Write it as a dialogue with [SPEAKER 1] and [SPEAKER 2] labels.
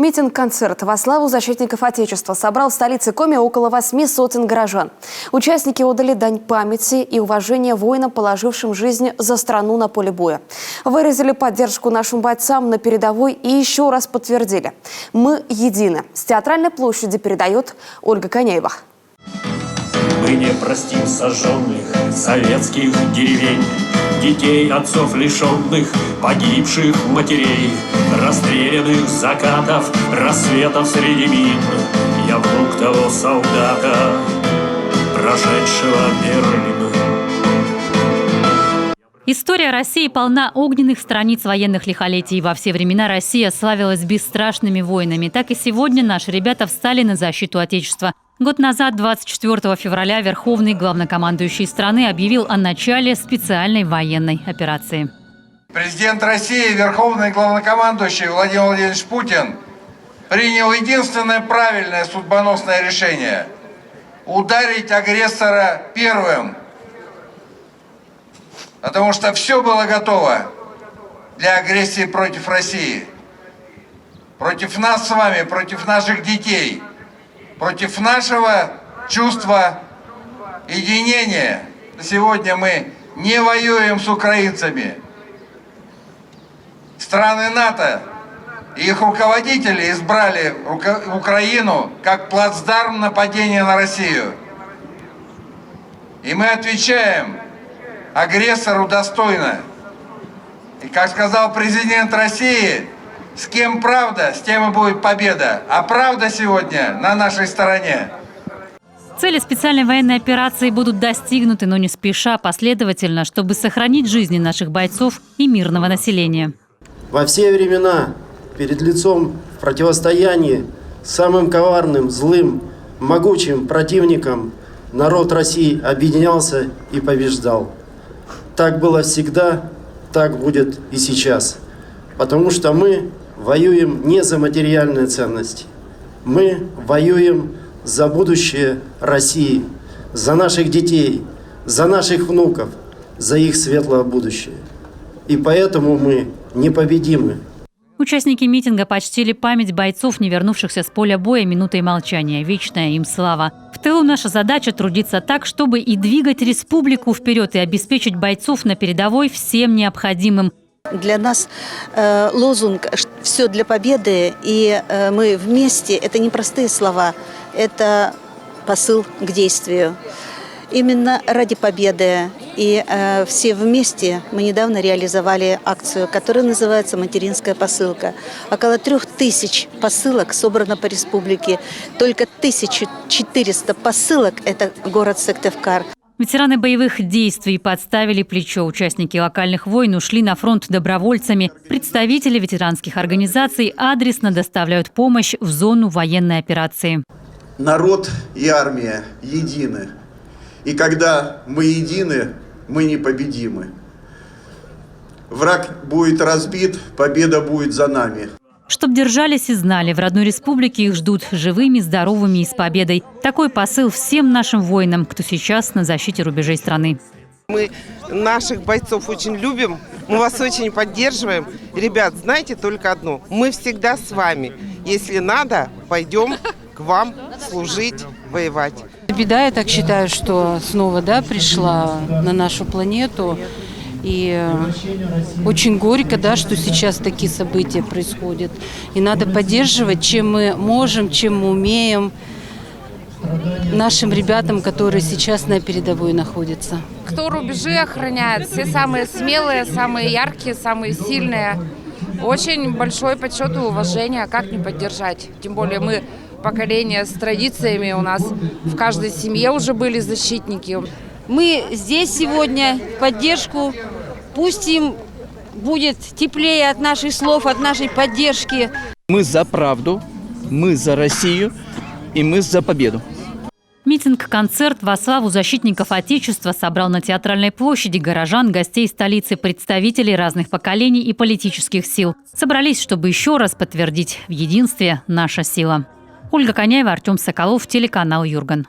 [SPEAKER 1] Митинг-концерт во славу защитников Отечества собрал в столице Коми около 8 сотен горожан. Участники отдали дань памяти и уважения воинам, положившим жизнь за страну на поле боя. Выразили поддержку нашим бойцам на передовой и еще раз подтвердили – мы едины. С театральной площади передает Ольга Коняева.
[SPEAKER 2] Мы не простим сожженных советских деревень, детей, отцов лишенных, погибших матерей, расстрелянных закатов, рассветов среди мин. Я внук того солдата, прошедшего Берлин.
[SPEAKER 3] История России полна огненных страниц военных лихолетий. Во все времена Россия славилась бесстрашными войнами. Так и сегодня наши ребята встали на защиту Отечества. Год назад, 24 февраля, Верховный главнокомандующий страны объявил о начале специальной военной операции.
[SPEAKER 4] Президент России, Верховный главнокомандующий Владимир Владимирович Путин принял единственное правильное судьбоносное решение – ударить агрессора первым. Потому что все было готово для агрессии против России. Против нас с вами, против наших детей. Против нашего чувства единения. Сегодня мы не воюем с украинцами. Страны НАТО и их руководители избрали Украину как плацдарм нападения на Россию. И мы отвечаем агрессору достойно. И как сказал президент России, с кем правда, с тем и будет победа. А правда сегодня на нашей стороне.
[SPEAKER 3] Цели специальной военной операции будут достигнуты, но не спеша, последовательно, чтобы сохранить жизни наших бойцов и мирного населения.
[SPEAKER 5] Во все времена перед лицом противостояния самым коварным, злым, могучим противником народ России объединялся и побеждал. Так было всегда, так будет и сейчас. Потому что мы воюем не за материальные ценности. Мы воюем за будущее России, за наших детей, за наших внуков, за их светлое будущее. И поэтому мы непобедимы.
[SPEAKER 3] Участники митинга почтили память бойцов, не вернувшихся с поля боя, минутой молчания. Вечная им слава. В тылу наша задача трудиться так, чтобы и двигать республику вперед, и обеспечить бойцов на передовой всем необходимым.
[SPEAKER 6] Для нас лозунг «Все для победы» и «Мы вместе» – это не простые слова, это посыл к действию. Именно ради победы и все вместе мы недавно реализовали акцию, которая называется «Материнская посылка». Около 3000 посылок собрано по республике. Только 1400 посылок – это город Сыктывкар.
[SPEAKER 3] Ветераны боевых действий подставили плечо. Участники локальных войн ушли на фронт добровольцами. Представители ветеранских организаций адресно доставляют помощь в зону военной операции.
[SPEAKER 7] Народ и армия едины. И когда мы едины, мы непобедимы. Враг будет разбит, победа будет за нами.
[SPEAKER 3] Чтоб держались и знали, в родной республике их ждут живыми, здоровыми и с победой. Такой посыл всем нашим воинам, кто сейчас на защите рубежей страны.
[SPEAKER 8] Мы наших бойцов очень любим, мы вас очень поддерживаем. Ребят, знаете только одно, мы всегда с вами. Если надо, пойдем к вам служить, воевать.
[SPEAKER 9] Беда, я так считаю, что снова пришла на нашу планету. И очень горько, что сейчас такие события происходят. И надо поддерживать, чем мы можем, чем мы умеем, нашим ребятам, которые сейчас на передовой находятся.
[SPEAKER 10] Кто рубежи охраняет, все самые смелые, самые яркие, самые сильные. Очень большой почет и уважение, как не поддержать. Тем более мы поколение с традициями, у нас в каждой семье уже были защитники.
[SPEAKER 11] Мы здесь сегодня в поддержку. Пусть им будет теплее от наших слов, от нашей поддержки.
[SPEAKER 12] Мы за правду, мы за Россию и мы за победу.
[SPEAKER 3] Митинг-концерт во славу защитников Отечества собрал на Театральной площади горожан, гостей столицы, представителей разных поколений и политических сил. Собрались, чтобы еще раз подтвердить: в единстве наша сила. Ольга Коняева, Артем Соколов, телеканал Юрган.